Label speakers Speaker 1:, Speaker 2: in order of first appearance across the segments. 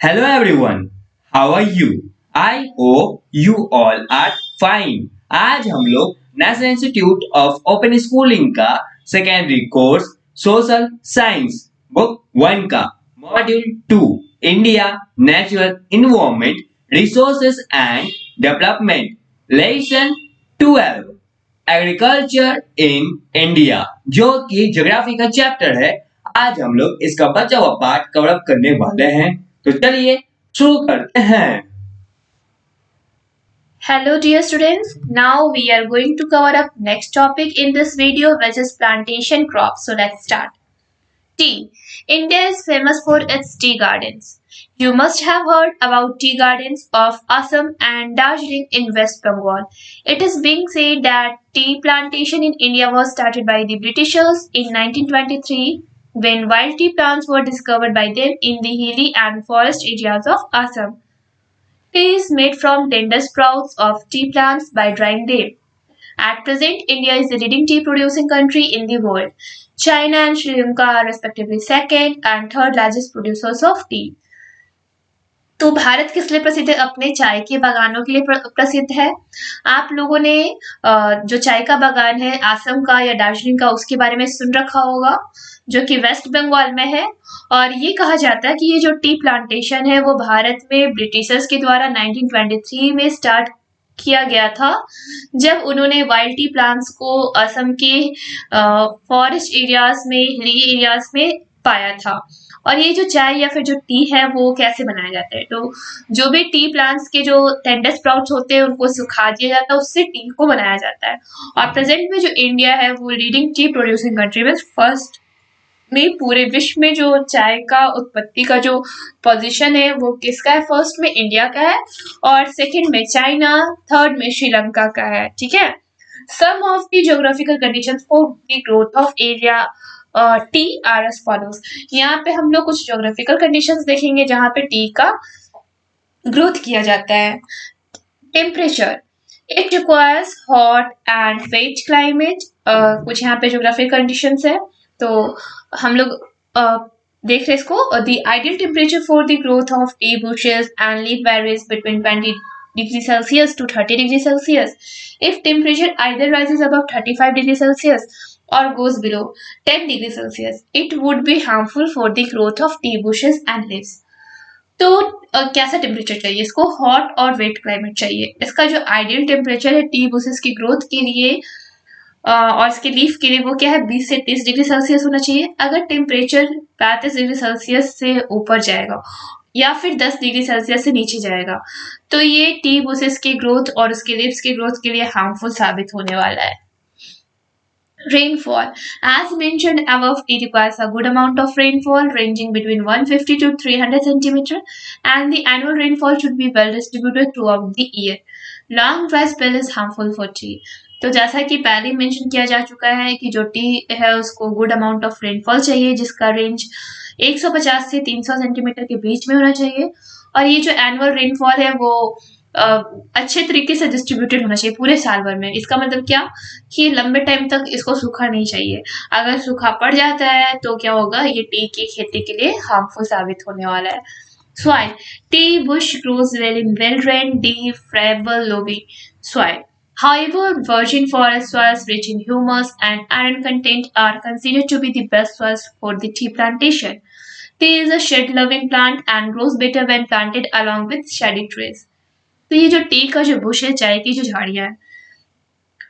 Speaker 1: Hello everyone, how are you? I hope you all are fine. आज हम लोग National Institute of Open Schooling का secondary course social science book 1 का module 2 India natural environment resources and development lesson 12 agriculture in India जो कि geography का chapter है। आज हम लोग इसका बचा हुआ पार्ट कवर अप करने वाले हैं, तो चलिए शुरू करते हैं।
Speaker 2: Hello dear students, now we are going to cover up next topic in this video, which is plantation crops. So let's start. Tea. India is famous for its tea gardens. You must have heard about tea gardens of Assam and Darjeeling in West Bengal. It is being said that tea plantation in India was started by the Britishers in 1923 when wild tea plants were discovered by them in the hilly and forest areas of Assam. Tea is made from tender sprouts of tea plants by drying them. At present, India is the leading tea producing country in the world. China and Sri Lanka are respectively second and third largest producers of tea. तो भारत किस लिए प्रसिद्ध है? अपने चाय के बागानों के लिए प्रसिद्ध है। आप लोगों ने जो चाय का बागान है असम का या दार्जिलिंग का उसके बारे में सुन रखा होगा, जो कि वेस्ट बंगाल में है। और ये कहा जाता है कि ये जो टी प्लांटेशन है वो भारत में ब्रिटिशर्स के द्वारा 1923 में स्टार्ट किया गया था, जब उन्होंने वाइल्ड टी प्लांट्स को असम के फॉरेस्ट एरियाज में, हिली एरियाज में पाया था। और ये जो चाय या फिर जो टी है वो कैसे बनाया जाता है, तो जो भी टी प्लांट्स के जो टेंडर स्प्राउट्स होते हैं उनको सुखा दिया जाता है, उससे टी को बनाया जाता है। और प्रेजेंट में जो इंडिया है वो लीडिंग टी प्रोड्यूसिंग कंट्री में फर्स्ट में पूरे विश्व में जो चाय का उत्पत्ति का जो पोजीशन है वो किसका है? फर्स्ट में इंडिया का है और सेकंड में चाइना, थर्ड में श्रीलंका का है। ठीक है। Some of the geographical conditions for the growth of area T R S follows. यहाँ पे हम लोग कुछ ज्योग्राफिकल कंडीशंस देखेंगे जहाँ पे टी का ग्रोथ किया जाता है। Temperature, it requires hot and wet climate. कुछ यहाँ पे ज्योग्राफिकल कंडीशंस है, तो हम लोग देख रहे इसको। The ideal temperature for the growth of T bushes and leaf varies between 20 degree Celsius to 30 degree Celsius. If temperature either rises above 35 degree Celsius or goes below 10 degree Celsius, it would be harmful for the growth of tea bushes and leaves. तो कैसा temperature चाहिए इसको? Hot और wait climate चाहिए। इसका जो ideal temperature है T bushes की ग्रोथ के लिए और इसके लीफ के लिए वो क्या है? 20 से 30 डिग्री सेल्सियस होना चाहिए। अगर टेम्परेचर 35 डिग्री सेल्सियस से ऊपर जाएगा या फिर 10 डिग्री सेल्सियस से नीचे जाएगा तो ये टी बुशेस की ग्रोथ और उसके लीव्स की ग्रोथ के लिए हार्मफुल साबित होने वाला है। Rainfall. As mentioned above, it requires a good amount of rainfall ranging between 150 to 300 centimeter, and the annual rainfall should be well distributed throughout the year. Long dry spell is harmful for tea. तो जैसा कि पहले mention किया जा चुका है कि जो टी है उसको गुड अमाउंट ऑफ रेनफॉल चाहिए, जिसका रेंज 150 से 300 सेंटीमीटर के बीच में होना चाहिए। और ये जो एनुअल रेनफॉल है वो अच्छे तरीके से डिस्ट्रीब्यूटेड होना चाहिए पूरे साल भर में। इसका मतलब क्या कि लंबे टाइम तक इसको सूखा नहीं चाहिए। अगर सूखा पड़ जाता है तो क्या होगा? ये टी की खेती के लिए हार्मफुल साबित होने वाला है। Soil. Tea bush grows well in well-drained, deep, friable, loamy soil. However, virgin forest soils rich in humus and iron content are considered to be the best soils for the tea plantation. Tea is a shade-loving plant and grows better when planted along with shady trees. तो ये जो T का जो Bush है, चाय की जो झाड़ियां है,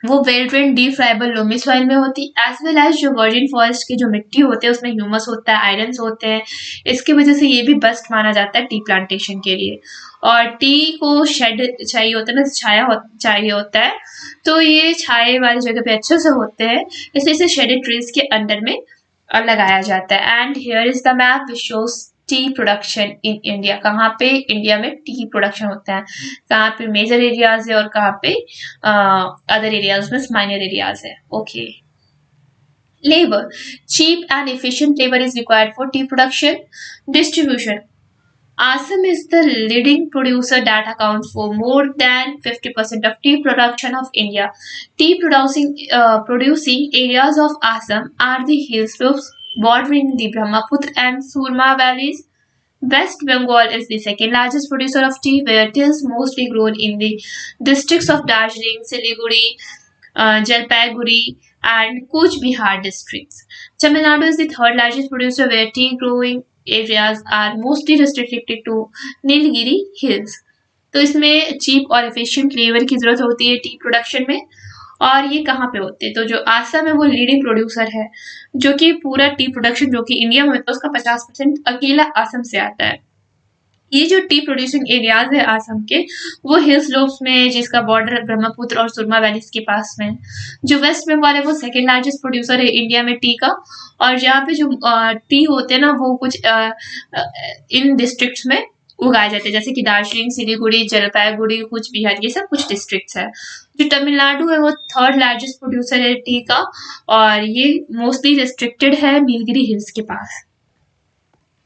Speaker 2: वो well drain deep friable loamy soil में होती, एज वेल एज जो वर्जिन फॉरेस्ट की जो मिट्टी होते हैं उसमें ह्यूमस होता है, आयरन्स होते हैं। इसकी वजह से ये भी बेस्ट माना जाता है टी प्लांटेशन के लिए। और टी को शेड चाहिए होता है ना, छाया चाहिए होता है, तो ये छाए वाली जगह पे अच्छे से होते हैं, इसलिए इसे शेडेड ट्रीज के अंडर में लगाया जाता है। And here is the map which shows T production in India. कहाँ पे इंडिया में टी प्रोडक्शन होता है, कहाँ पे मेजर एरियाज है और कहाँ पे अदर एरियाज में माइनर एरियाज है। Okay. Labour, cheap and efficient labour is required for tea production. Distribution, Assam is the leading producer that accounts for more than 50% of tea production of India. Tea producing areas of Assam are the hill slopes bordering the Brahmaputra and Surma valleys, West Bengal is the second largest producer of tea, where tea is mostly grown in the districts of Darjeeling, Siliguri, Jalpaiguri, and Cooch Behar districts. Tamil Nadu is the third largest producer, where tea growing areas are mostly restricted to Nilgiri Hills. तो इसमें cheap और efficient labour की जरूरत होती है T production में। और ये कहाँ पे होते हैं, तो जो आसाम है वो लीडिंग प्रोड्यूसर है, जो कि पूरा टी प्रोडक्शन जो कि इंडिया में होता है उसका 50% अकेला आसाम से आता है। ये जो टी प्रोड्यूसिंग एरियाज है आसाम के, वो हिल स्लोप्स में, जिसका बॉर्डर ब्रह्मपुत्र और सुरमा वैलीज के पास में। जो वेस्ट बंगाल है वो सेकेंड लार्जेस्ट प्रोड्यूसर है इंडिया में टी का, और जहाँ पे जो टी होते हैं ना वो कुछ इन डिस्ट्रिक्ट्स में उगाए जाते हैं, जैसे कि दार्जिलिंग, सिलीगुड़ी, जलपाईगुड़ी, कूच बिहार, ये सब कुछ डिस्ट्रिक्ट्स है। जो तमिलनाडु है वो थर्ड लार्जेस्ट प्रोड्यूसर है टी का, और ये मोस्टली रिस्ट्रिक्टेड है नीलगिरी हिल्स के पास।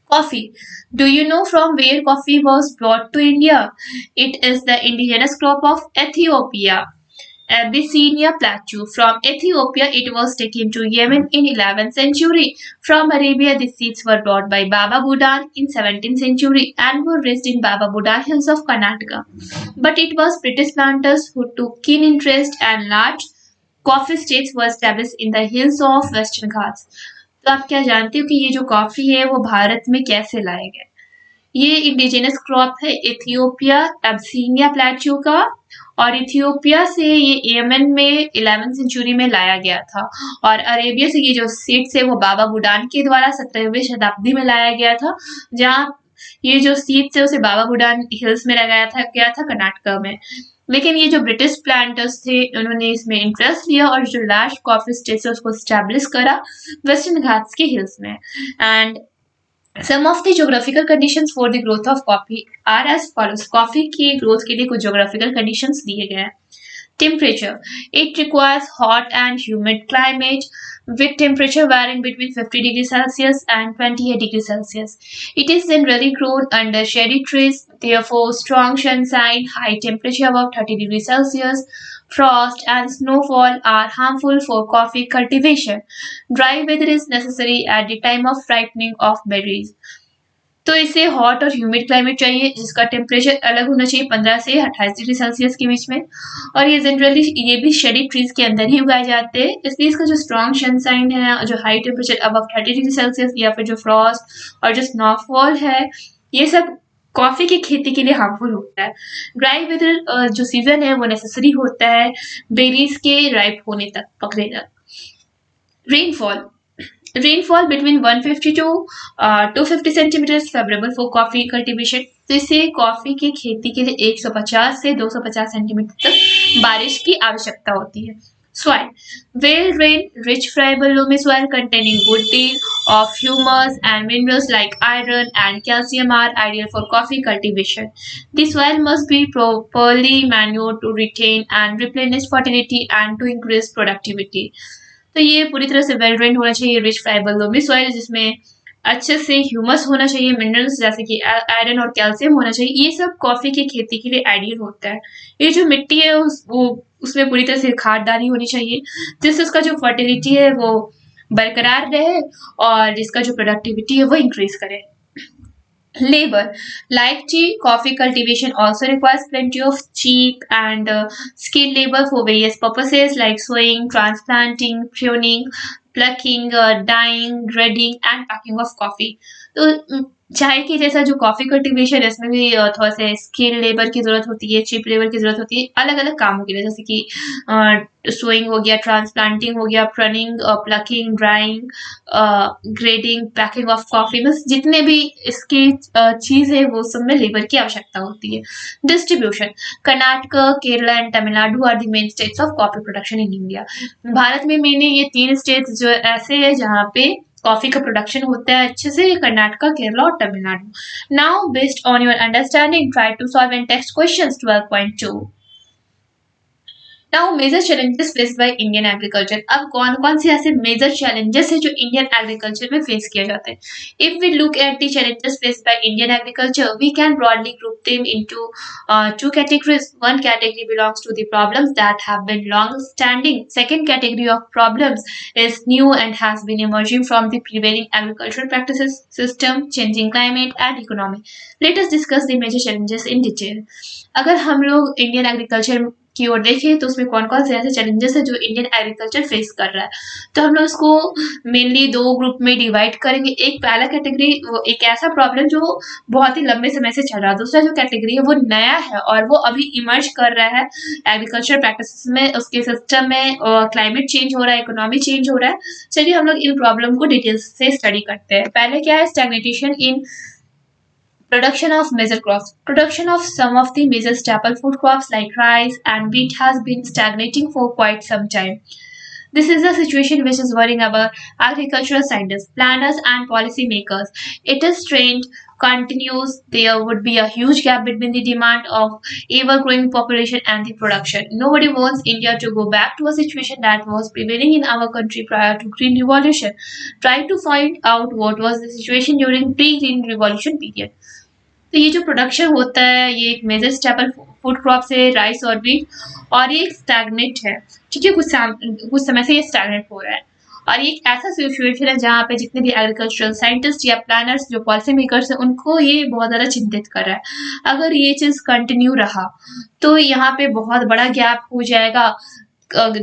Speaker 2: Coffee. Do you know from where coffee was brought to India? It is the indigenous crop of Ethiopia, Abyssinia Plateau. From Ethiopia, it was taken to Yemen in 11th century. From Arabia, the seeds were brought by Baba Budan in 17th century and were raised in Baba Budan hills of Karnataka. But it was British planters who took keen interest, and large coffee estates were established in the hills of Western Ghats. तो आप क्या जानते हो कि ये जो coffee है वो भारत में कैसे लाया गया? ये इंडिजिनस क्रॉप है इथियोपिया एब्सीनिया प्लेट्यू का, और इथियोपिया से ये यमन में 11वीं सेंचुरी में लाया गया था, और अरेबिया से ये जो सीड्स है वो बाबा बुडान के द्वारा 17वीं शताब्दी में लाया गया था, जहाँ ये जो सीड्स है उसे बाबा बुडान हिल्स में लगाया था गया था कर्नाटक में। लेकिन ये जो ब्रिटिश प्लांटर्स थे उन्होंने इसमें इंटरेस्ट लिया और जो लार्ज कॉफी स्टेट्स है उसको स्टैब्लिश करा वेस्टर्न घाट्स के हिल्स में। And some of the geographical conditions for the growth of coffee are as follows. Coffee की ग्रोथ के लिए कुछ ज्योग्राफिकल कंडीशंस दिए गए हैं। Temperature. It requires hot and humid climate with temperature varying between 50 degrees Celsius and 28 degrees Celsius. It is generally grown under shady trees, therefore strong sunshine, high temperature above 30 degrees Celsius, frost and snowfall are harmful for coffee cultivation. Dry weather is necessary at the time of ripening of berries. तो इसे hot और humid climate चाहिए जिसका temperature अलग होना चाहिए 15 से 28 degree Celsius के बीच में, और ये जनरली ये भी शेडी ट्रीज के अंदर ही उगाए जाते हैं। इसलिए इसका जो स्ट्रॉन्ग सनशाइन है, जो high temperature above 30 degree Celsius, या फिर जो फ्रॉस्ट और जो स्नोफॉल है, ये सब कॉफी की खेती के लिए हार्मफुल होता है। ड्राई वेदर जो सीजन है वो नेसेसरी होता है बेरीज के राइप होने तक, पकने तक। Rainfall between 150 to 250 centimeters is favorable for coffee cultivation. तो इसे कॉफी की खेती के लिए 150 से 250 सेंटीमीटर तक बारिश की आवश्यकता होती है। Soil. Well drained, rich friable loamy soil containing good deal of humus and minerals like iron and calcium are ideal for coffee cultivation. The soil must be properly manured to retain and replenish fertility and to increase productivity. तो ये पूरी तरह से well drained होना चाहिए, rich friable loamy soil जिसमें अच्छे से ह्यूमस होना चाहिए, मिनरल्स जैसे कि आयरन और कैल्शियम होना चाहिए। ये सब कॉफी की खेती के लिए आइडियल होता है। ये जो मिट्टी है उसमें पूरी तरह से खाददानी होनी चाहिए जिससे उसका जो फर्टिलिटी है वो बरकरार रहे और जिसका जो प्रोडक्टिविटी है वो इंक्रीज करे। Labor. Like tea, coffee cultivation also requires plenty of cheap and skilled labor for various purposes like sowing, transplanting, pruning, plucking, dyeing, grading and packing of coffee. तो चाय की जैसा जो कॉफी कल्टीवेशन है इसमें भी थोड़ा सा स्किल लेबर की जरूरत होती है, चीप लेबर की जरूरत होती है अलग अलग कामों के लिए, जैसे कि सोइंग हो गया, ट्रांसप्लांटिंग हो गया, pruning, plucking, drying, grading, packing of coffee, बस जितने भी इसकी चीज है वो सब में लेबर की आवश्यकता होती है। Distribution. Karnataka, Kerala and Tamil Nadu are the main states of coffee production in India. Bharat में मैंने ये 3 स्टेट्स जो ऐसे है जहाँ पे कॉफी का प्रोडक्शन होता है अच्छे से, कर्नाटक, केरला और Tamil Nadu. Now based on your understanding try to solve and text questions 12.2। Now major challenges faced by Indian agriculture. अब कौन कौन से ऐसे मेजर चैलेंजेस है जो इंडियन एग्रीकल्चर में फेस किया जाता है? If we look at the challenges faced by Indian agriculture, we can broadly group them into two categories. One category belongs to the problems that have been long standing. Second category of problems is new and has been emerging from the prevailing agricultural practices, system, changing climate and economy. Let us discuss the major challenges in detail. अगर हम लोग Indian agriculture की ओर देखें तो उसमें कौन कौन से ऐसे चैलेंजेस है जो इंडियन एग्रीकल्चर फेस कर रहा है, तो हम लोग इसको मेनली दो ग्रुप में डिवाइड करेंगे। एक पहला कैटेगरी एक ऐसा प्रॉब्लम जो बहुत ही लंबे समय से चल रहा है, दूसरा जो कैटेगरी है वो नया है और वो अभी इमर्ज कर रहा है एग्रीकल्चर प्रैक्टिसेस में, उसके सिस्टम में, क्लाइमेट चेंज हो रहा है, इकोनॉमी चेंज हो रहा है। चलिए हम लोग इन प्रॉब्लम को डिटेल्स से स्टडी करते हैं। पहले क्या है, stagnation in production of major crops. Production of some of the major staple food crops like rice and wheat has been stagnating for quite some time. This is a situation which is worrying our agricultural scientists, planners, and policymakers. It is trend continues, there would be a huge gap between the demand of ever-growing population and the production. Nobody wants India to go back to a situation that was prevailing in our country prior to Green Revolution. Try to find out what was the situation during pre-Green Revolution period. तो ये जो production होता है ये एक major staple food crop है, rice और wheat, और ये स्टैग्नेट है, ठीक है, कुछ समय से ये स्टैग्नेट हो रहा है। और ये एक ऐसा सिचुएशन है जहाँ पे जितने भी एग्रीकल्चरल साइंटिस्ट या प्लानर्स जो पॉलिसी मेकर्स हैं उनको ये बहुत ज़्यादा चिंतित कर रहा है। अगर ये चीज़ कंटिन्यू रहा तो यहाँ पे बहुत बड़ा गैप हो जाएगा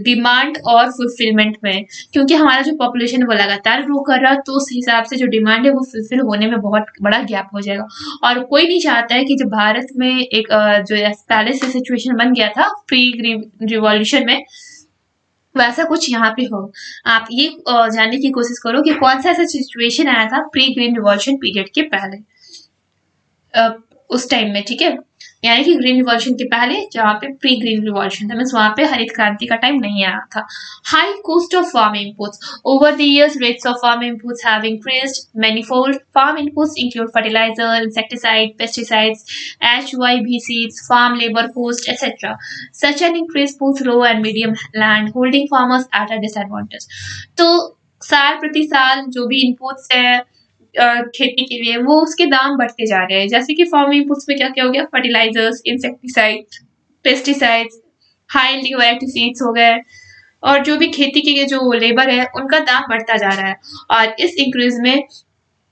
Speaker 2: डिमांड और फुलफिलमेंट में, क्योंकि हमारा जो पॉपुलेशन है वो लगातार ग्रो कर रहा है, तो उस हिसाब से जो डिमांड है वो फुलफिल होने में बहुत बड़ा गैप हो जाएगा। और कोई नहीं चाहता है कि जब भारत में एक जो पहले से सिचुएशन बन गया था प्री रिवॉल्यूशन में, वैसा कुछ यहाँ पे हो। आप ये जानने की कोशिश करो कि कौन सा ऐसा सिचुएशन आया था प्री ग्रीन रिवॉल्यूशन पीरियड के पहले, उस टाइम में, ठीक है, यानी कि ग्रीन रिवॉल्यूशन के पहले जहाँ पे प्री ग्रीन रिवॉल्यूशन था, मीन्स वहाँ पे हरित क्रांति का टाइम नहीं आया था। High cost of farm inputs. Over the years rates of farm inputs have increased manifold. Farm inputs include fertiliser, insecticide, pesticides, HYV seeds, farm labor cost, etc. Such an increase puts low and medium land holding farmers at a disadvantage. तो साल प्रति साल जो भी inputs है खेती के लिए वो उसके दाम बढ़ते जा रहे हैं। जैसे कि फार्म इनपुट्स में क्या क्या हो गया, fertilisers, insecticides, pesticides, high yielding variety seeds हो गए, और जो भी खेती के जो लेबर है उनका दाम बढ़ता जा रहा है। और इस इंक्रीज में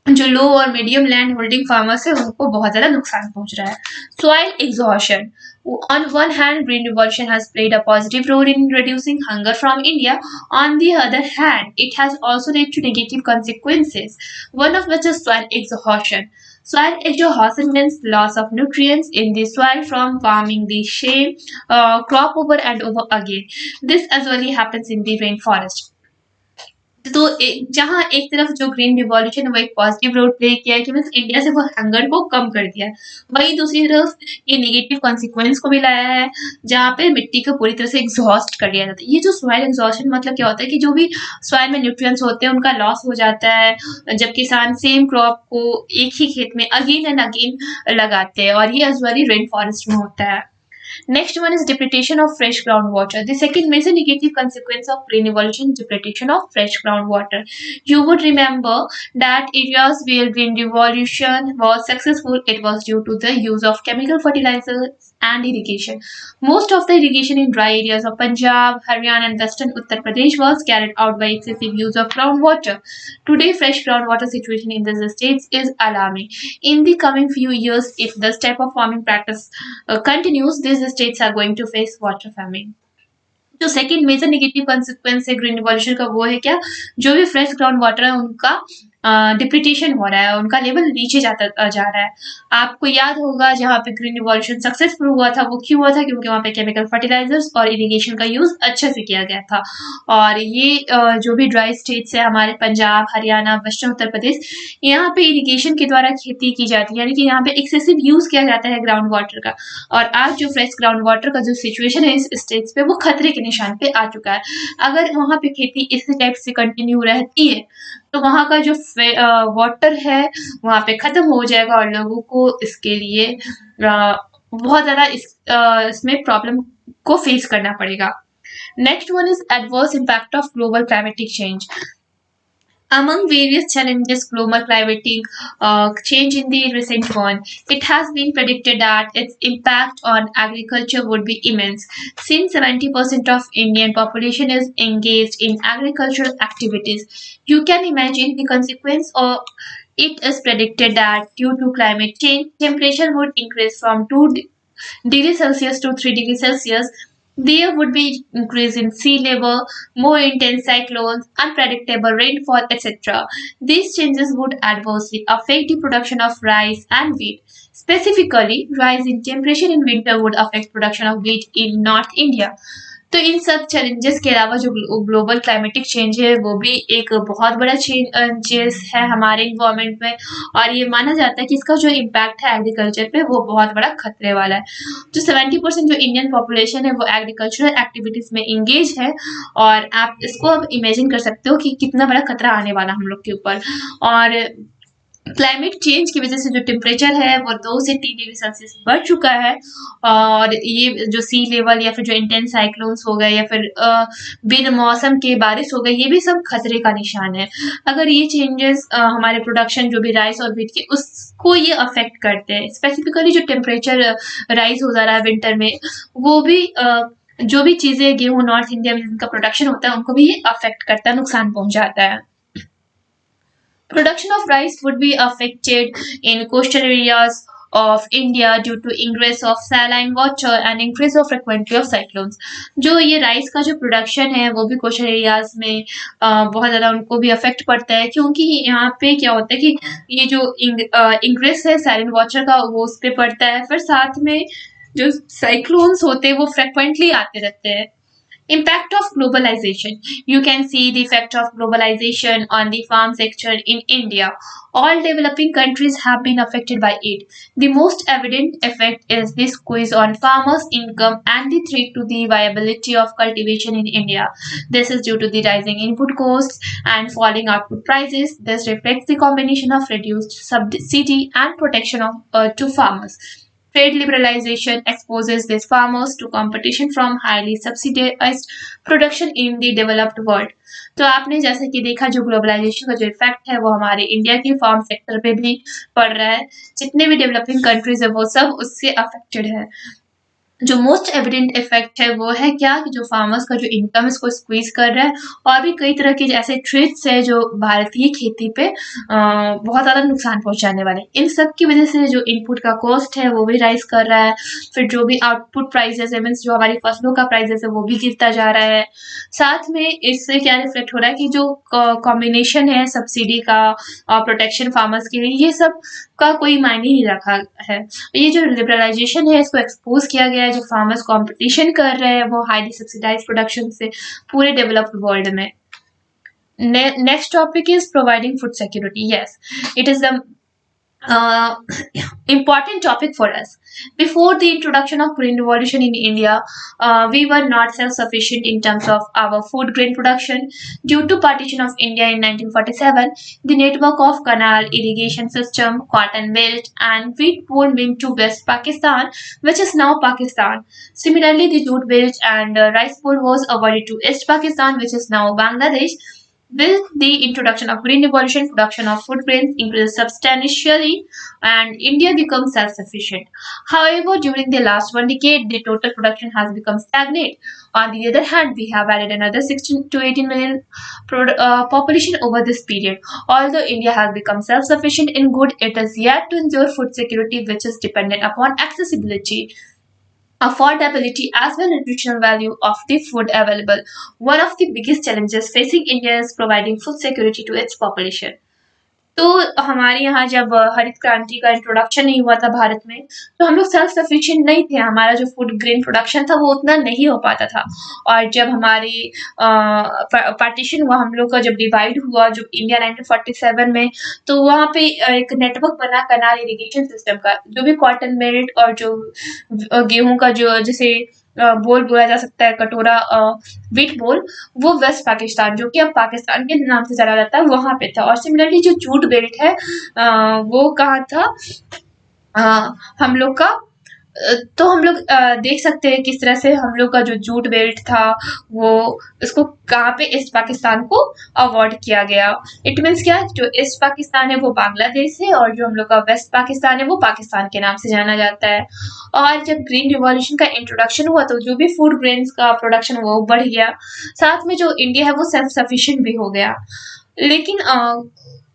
Speaker 2: जो लो और मीडियम लैंड होल्डिंग फार्मर्स है उनको बहुत ज्यादा नुकसान पहुंच रहा है। Soil exhaustion. On one hand, Green Revolution has played a positive role in reducing hunger from India. On the other hand, it has also led to negative consequences, one of which is soil exhaustion. Soil exhaustion means loss of nutrients in the soil from farming the same crop over and over again. This usually happens in the rainforest. तो जहाँ एक तरफ जो green revolution है वो एक positive role play किया है कि मीन्स इंडिया से वो हंगर को कम कर दिया है, वहीं दूसरी तरफ ये नेगेटिव कॉन्सिक्वेंस को भी लाया है जहाँ पे मिट्टी को पूरी तरह से एग्जॉस्ट कर दिया जाता है। ये जो सॉइल एग्जॉस्शन मतलब क्या होता है कि जो भी सॉइल में न्यूट्रिएंट्स होते हैं उनका लॉस हो जाता है जब किसान सेम क्रॉप को एक ही खेत में अगेन एंड अगेन लगाते हैं, और ये यूजुअली रेन फॉरेस्ट में होता है। Next one is depletion of fresh groundwater. The second major negative consequence of green revolution is depletion of fresh groundwater. You would remember that areas where green revolution was successful, it was due to the use of chemical fertilizers and irrigation. Most of the irrigation in dry areas of Punjab, Haryana and western Uttar Pradesh was carried out by excessive use of groundwater. Today, fresh groundwater situation in these states is alarming. In the coming few years, if this type of farming practice continues, these states are going to face water famine. जो second major negative consequence है green revolution का वो है क्या, जो भी fresh ground water है उनका डिप्लीटेशन हो रहा है, उनका लेवल नीचे जाता जा रहा है। आपको याद होगा जहाँ पे ग्रीन रिवॉल्यूशन सक्सेसफुल हुआ था वो क्यों हुआ था, क्योंकि वहाँ पे केमिकल फर्टिलाइजर्स और इरिगेशन का यूज अच्छे से किया गया था। और ये जो भी ड्राई स्टेट्स है हमारे पंजाब, हरियाणा, वेस्टर्न उत्तर प्रदेश, यहाँ पे इरिगेशन के द्वारा खेती की जाती है, यानी कि यहाँ पे एक्सेसिव यूज किया जाता है ग्राउंड वाटर का। और आज जो फ्रेश ग्राउंड वाटर का जो सिचुएशन है इस स्टेट्स पे वो खतरे के निशान पे आ चुका है। अगर वहाँ पे खेती इसी टाइप से कंटिन्यू रहती है तो वहाँ का जो वाटर है वहाँ पे खत्म हो जाएगा और लोगों को इसके लिए बहुत ज़्यादा इसमें प्रॉब्लम को फेस करना पड़ेगा। Next one is adverse impact of global climatic change. Among various challenges global climatic change in the recent one, it has been predicted that its impact on agriculture would be immense. Since 70% of Indian population is engaged in agricultural activities, you can imagine the consequence of it is predicted that due to climate change, temperature would increase from 2 degrees Celsius to 3 degrees Celsius. There would be increase in sea level, more intense cyclones, unpredictable rainfall, etc. These changes would adversely affect the production of rice and wheat. Specifically, rise in temperature in winter would affect production of wheat in North India. तो इन सब challenges के अलावा जो global climatic change है वो भी एक बहुत बड़ा चेंजेस है हमारे इन्वायरमेंट में, और ये माना जाता है कि इसका जो इम्पैक्ट है एग्रीकल्चर पे वो बहुत बड़ा खतरे वाला है। जो 70% जो इंडियन पॉपुलेशन है वो एग्रीकल्चरल एक्टिविटीज में इंगेज है, और आप इसको अब इमेजिन कर सकते हो कि कितना बड़ा खतरा आने वाला हम लोग के ऊपर। और क्लाइमेट चेंज की वजह से जो टेम्परेचर है वो 2 से 3 डिग्री सेल्सियस बढ़ चुका है, और ये जो सी लेवल या फिर जो इंटेंस साइक्लोन्स हो गए या फिर बिन मौसम के बारिश हो गए, ये भी सब खतरे का निशान है। अगर ये चेंजेस हमारे प्रोडक्शन जो भी राइस और व्हीट के उसको ये अफेक्ट करते हैं, स्पेसिफिकली जो टेम्परेचर राइज हो जा रहा है विंटर में, वो भी जो भी चीजें गेहूं नॉर्थ इंडिया में जिनका प्रोडक्शन होता है उनको भी ये अफेक्ट करता है, नुकसान पहुंचाता है। Production of rice would be affected in coastal areas of India due to ingress of saline water and increase of frequency of cyclones. जो ये राइस का जो प्रोडक्शन है वो भी कोस्टल एरियाज में बहुत ज़्यादा उनको भी अफेक्ट पड़ता है, क्योंकि यहाँ पे क्या होता है कि ये जो इंग्रेस है सैलिन वाटर का वो उस पर पड़ता है, फिर साथ में जो साइक्लोन्स होते हैं वो फ्रिक्वेंटली आते रहते हैं। Impact of globalization. You can see the effect of globalization on the farm sector in India. All developing countries have been affected by it. The most evident effect is the squeeze on farmers' income and the threat to the viability of cultivation in India. This is due to the rising input costs and falling output prices. This reflects the combination of reduced subsidy and protection to farmers. Trade liberalization exposes these farmers to competition from highly subsidized production in the developed world. तो आपने जैसे कि देखा जो globalisation का जो effect है वो हमारे इंडिया के फार्म सेक्टर पे भी पड़ रहा है। जितने भी डेवलपिंग कंट्रीज है वो सब उससे अफेक्टेड है। जो मोस्ट एविडेंट इफेक्ट है वो है क्या कि जो फार्मर्स का जो इनकम इसको स्क्वीज कर रहा है, और भी कई तरह के ऐसे थ्रेट्स है जो भारतीय खेती पे बहुत ज़्यादा नुकसान पहुंचाने वाले। इन सब की वजह से जो इनपुट का कॉस्ट है वो भी राइज कर रहा है, फिर जो भी आउटपुट प्राइजेस है मीन्स जो हमारी फसलों का प्राइजेस है वो भी गिरता जा रहा है। साथ में इससे क्या रिफ्लेक्ट हो रहा है कि जो कॉम्बिनेशन है सब्सिडी का प्रोटेक्शन फार्मर्स के लिए, ये सब का कोई मायने नहीं रखा है। ये जो लिबरलाइजेशन है इसको एक्सपोज किया गया है, जो फार्मर्स कंपटीशन कर रहे हैं वो हाईली सब्सिडाइज प्रोडक्शन से पूरे डेवलप्ड वर्ल्ड में। Next topic is providing food security. Yes, it is the important topic for us. Before the introduction of Green Revolution in India, we were not self-sufficient in terms of our food grain production. Due to partition of India in 1947, the network of canal irrigation system, cotton belt and wheat pool went to West Pakistan, which is now Pakistan. Similarly, the jute belt and rice pool was awarded to East Pakistan, which is now Bangladesh. With the introduction of Green Revolution, production of food grains increased substantially and India becomes self-sufficient. However, during the last 1 decade, the total production has become stagnant. On the other hand, we have added another 16 to 18 million population over this period. Although India has become self-sufficient in good, it is yet to ensure food security, which is dependent upon accessibility, affordability as well as nutritional value of the food available. One of the biggest challenges facing India is providing food security to its population. तो हमारे यहाँ जब हरित क्रांति का introduction नहीं हुआ था भारत में, तो हम लोग सेल्फ सफिशिएंट नहीं थे, हमारा जो फूड ग्रेन प्रोडक्शन था वो उतना नहीं हो पाता था। और जब हमारी पार्टीशन हुआ, हम लोग का जब डिवाइड हुआ जो इंडिया 1947 में, तो वहाँ पे एक नेटवर्क बना कनाल इरिगेशन सिस्टम का, जो भी कॉटन बेल्ट और जो गेहूं का जो जैसे बोल बोला जा सकता है कटोरा, व्हीट बोल, वो वेस्ट पाकिस्तान जो कि अब पाकिस्तान के नाम से जाना जाता है वहां पे था। और सिमिलरली जो जूट बेल्ट है वो कहाँ था, हम लोग का तो हम लोग देख सकते हैं किस तरह से हम लोग का जो जूट बेल्ट था वो उसको कहाँ पे ईस्ट पाकिस्तान को अवार्ड किया गया। इट मीन्स क्या, जो ईस्ट पाकिस्तान है वो बांग्लादेश है और जो हम लोग का वेस्ट पाकिस्तान है वो पाकिस्तान के नाम से जाना जाता है। और जब ग्रीन रिवॉल्यूशन का इंट्रोडक्शन हुआ तो जो भी फूड ग्रेन्स का प्रोडक्शन वो बढ़ गया, साथ में जो इंडिया है वो सेल्फ सफिशिएंट भी हो गया। लेकिन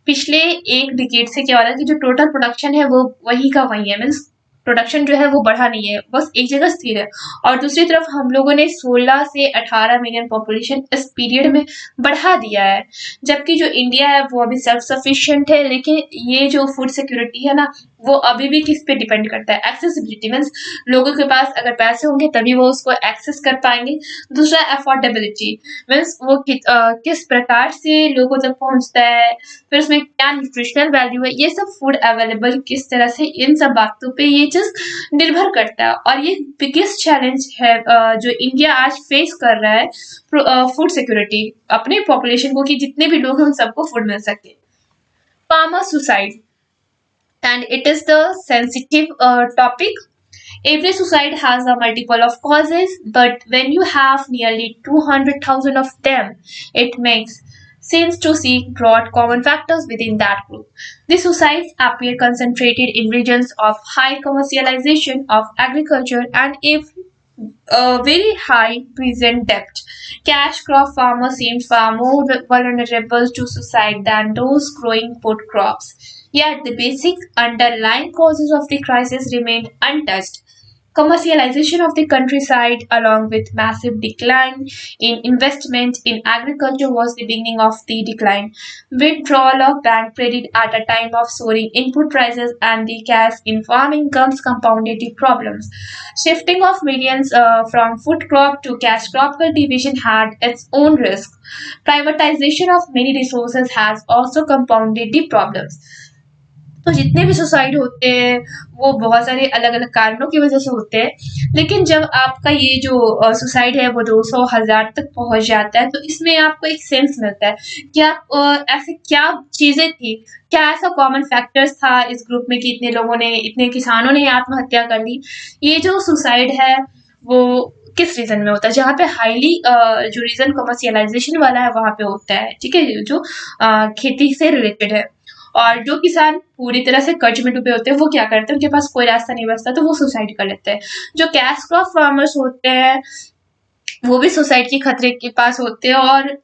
Speaker 2: पिछले एक डिकेड से क्या हो रहा है कि जो टोटल प्रोडक्शन है वो वही का वही है, मीन्स प्रोडक्शन जो है वो बढ़ा नहीं है, बस एक जगह स्थिर है। और दूसरी तरफ हम लोगों ने 16 से 18 मिलियन पॉपुलेशन इस पीरियड में बढ़ा दिया है, जबकि जो इंडिया है वो अभी सेल्फ सफिशिएंट है। लेकिन ये जो फूड सिक्योरिटी है ना, वो अभी भी किस पे डिपेंड करता है, एक्सेसिबिलिटी, मीन्स लोगों के पास अगर पैसे होंगे तभी वो उसको एक्सेस कर पाएंगे। दूसरा अफोर्डेबिलिटी, मीन्स वो किस प्रकार से लोगों तक पहुंचता है, फिर उसमें क्या न्यूट्रिशनल वैल्यू है, ये सब फूड अवेलेबल किस तरह से, इन सब बातों पे ये चीज निर्भर करता है। और ये बिगेस्ट चैलेंज है जो इंडिया आज फेस कर रहा है, फूड सिक्योरिटी, अपने पॉपुलेशन को, कि जितने भी लोग हैं उन सबको फूड मिल सके। Farmer suicide, and it is the sensitive topic. Every suicide has a multiple of causes, but when you have nearly 200,000 of them, it makes sense to seek broad common factors within that group. The suicides appear concentrated in regions of high commercialization of agriculture and a very high present debt. Cash crop farmers seem far more vulnerable to suicide than those growing food crops. Yet the basic underlying causes of the crisis remained untouched. Commercialization of the countryside, along with massive decline in investment in agriculture, was the beginning of the decline. Withdrawal of bank credit at a time of soaring input prices and the cash in farm incomes compounded the problems. Shifting of millions from food crop to cash crop cultivation had its own risk. Privatization of many resources has also compounded the problems. तो जितने भी suicide होते हैं वो बहुत सारे अलग अलग कारणों की वजह से होते हैं। लेकिन जब आपका ये जो सुसाइड है वो 200,000 तक पहुंच जाता है तो इसमें आपको एक सेंस मिलता है कि आप ऐसे क्या चीजें थी, क्या ऐसा कॉमन फैक्टर्स था इस ग्रुप में कि इतने लोगों ने, इतने किसानों ने आत्महत्या कर ली। ये जो सुसाइड है वो किस रीजन में होता है, जहाँ पे हाईली जो रीजन कमर्शियलाइजेशन वाला है वहां पे होता है, ठीक है, जो खेती से रिलेटेड है। और जो किसान पूरी तरह से कर्ज में डूबे होते हैं वो क्या करते हैं, उनके पास कोई रास्ता नहीं बचता तो वो सुसाइड कर लेते हैं। जो कैश क्रॉप फार्मर्स होते हैं वो भी सुसाइड के खतरे के पास होते हैं। और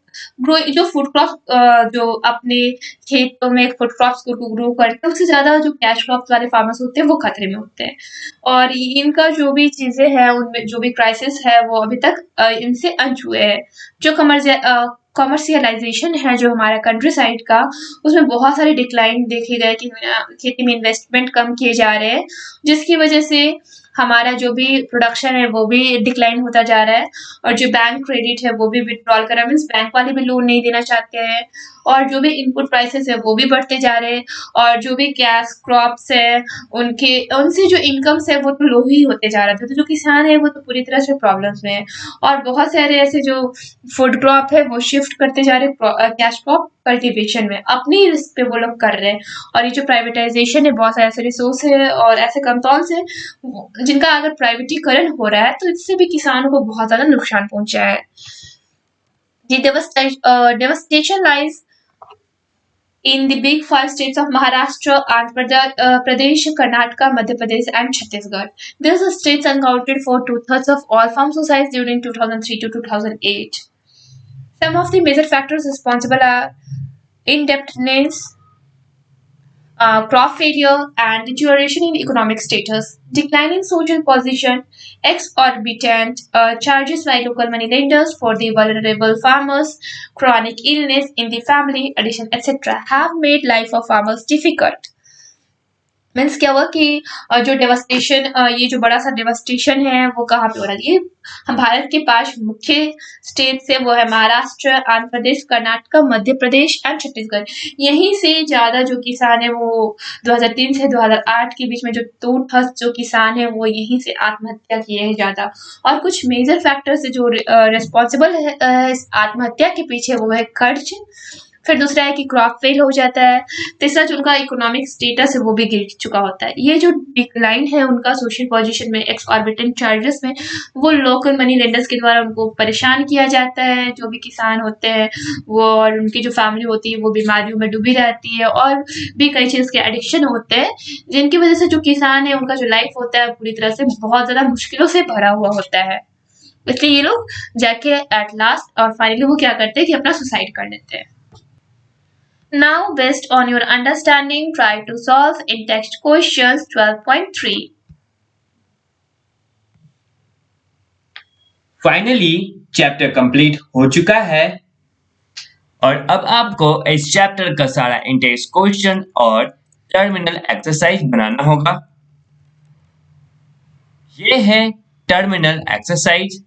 Speaker 2: जो फूड क्रॉप जो अपने खेतों में फूड क्रॉप्स को ग्रो करते हैं उससे ज्यादा जो कैश क्रॉप्स वाले फार्मर्स होते हैं वो खतरे में होते हैं। और इनका जो भी चीजें हैं उनमें जो भी क्राइसिस है वो अभी तक इनसे अनछुए है। जो कमर्शियलाइजेशन है जो हमारा कंट्री साइड का, उसमें बहुत सारे डिक्लाइन देखे गए कि खेती में इन्वेस्टमेंट कम किए जा रहे हैं, जिसकी वजह से हमारा जो भी प्रोडक्शन है वो भी डिक्लाइन होता जा रहा है। और जो बैंक क्रेडिट है वो भी विड्रॉल कर रहा है, मीन्स बैंक वाले भी लोन नहीं देना चाहते हैं। और जो भी इनपुट प्राइसेस है वो भी बढ़ते जा रहे हैं। और जो भी कैश क्रॉप्स है उनसे जो इनकम्स है वो तो लो ही होते जा रहे थे, तो जो किसान है वो तो पूरी तरह से प्रॉब्लम्स में है। और बहुत सारे ऐसे जो फूड क्रॉप है वो शिफ्ट करते जा रहे कैश क्रॉप कल्टीवेशन में, अपनी रिस्क पे वो लोग कर रहे हैं। और ये जो प्राइवेटाइजेशन है, बहुत सारे ऐसे रिसोर्स है और ऐसे कंपाउंड्स है जिनका अगर प्राइवेटीकरण हो रहा है तो इससे भी किसानों को बहुत ज्यादा नुकसान पहुंचा है। The devastation lies in the big five states of Maharashtra, Andhra Pradesh, Karnataka, Madhya Pradesh, and Chhattisgarh. These states accounted for 2/3 of all farm suicides during 2003 to 2008. Some of the major factors responsible are indebtedness, crop failure, and deterioration in economic status, decline in social position, exorbitant charges by local money lenders for the vulnerable farmers, chronic illness in the family, addiction, etc., have made life of farmers difficult. Means क्या हुआ कि जो devastation, ये जो बड़ा सा devastation है वो कहाँ पे हो रहा है, ये हम भारत के 5 मुख्य स्टेट से, वो है महाराष्ट्र, आंध्र प्रदेश, कर्नाटक, मध्य प्रदेश एंड छत्तीसगढ़। यहीं से ज्यादा जो किसान है वो 2003 से 2008 के बीच में जो 2/3 जो किसान है वो यहीं से आत्महत्या किए हैं ज्यादा। और कुछ मेजर फैक्टर्स जो रिस्पॉन्सिबल है इस आत्महत्या के पीछे वो है कर्ज, फिर दूसरा है कि क्रॉप फेल हो जाता है। तीसरा जो उनका इकोनॉमिक स्टेटस है वो भी गिर चुका होता है। ये जो डिक्लाइन है उनका सोशल पोजीशन में, एक्सॉर्बिटेंट चार्जेस में, वो लोकल मनी लेंडर्स के द्वारा उनको परेशान किया जाता है। जो भी किसान होते हैं वो, और उनकी जो फैमिली होती है वो बीमारियों में डूबी रहती है, और भी कई चीज़ के एडिक्शन होते हैं, जिनकी वजह से जो किसान है उनका जो लाइफ होता है पूरी तरह से बहुत ज़्यादा मुश्किलों से भरा हुआ होता है। इसलिए ये लोग जाके एट लास्ट और फाइनली वो क्या करते हैं कि अपना सुसाइड कर लेते हैं। Now, based on your understanding, try to solve in text questions 12.3.
Speaker 1: Finally chapter complete हो चुका है और अब आपको इस चैप्टर का सारा इंटेक्स क्वेश्चन और टर्मिनल एक्सरसाइज बनाना होगा। ये है टर्मिनल एक्सरसाइज।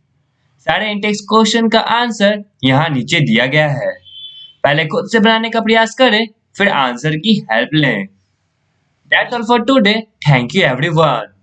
Speaker 1: सारे इंटेक्स क्वेश्चन का आंसर यहाँ नीचे दिया गया है। पहले खुद से बनाने का प्रयास करें, फिर आंसर की हेल्प लें। That's all for today. Thank you everyone.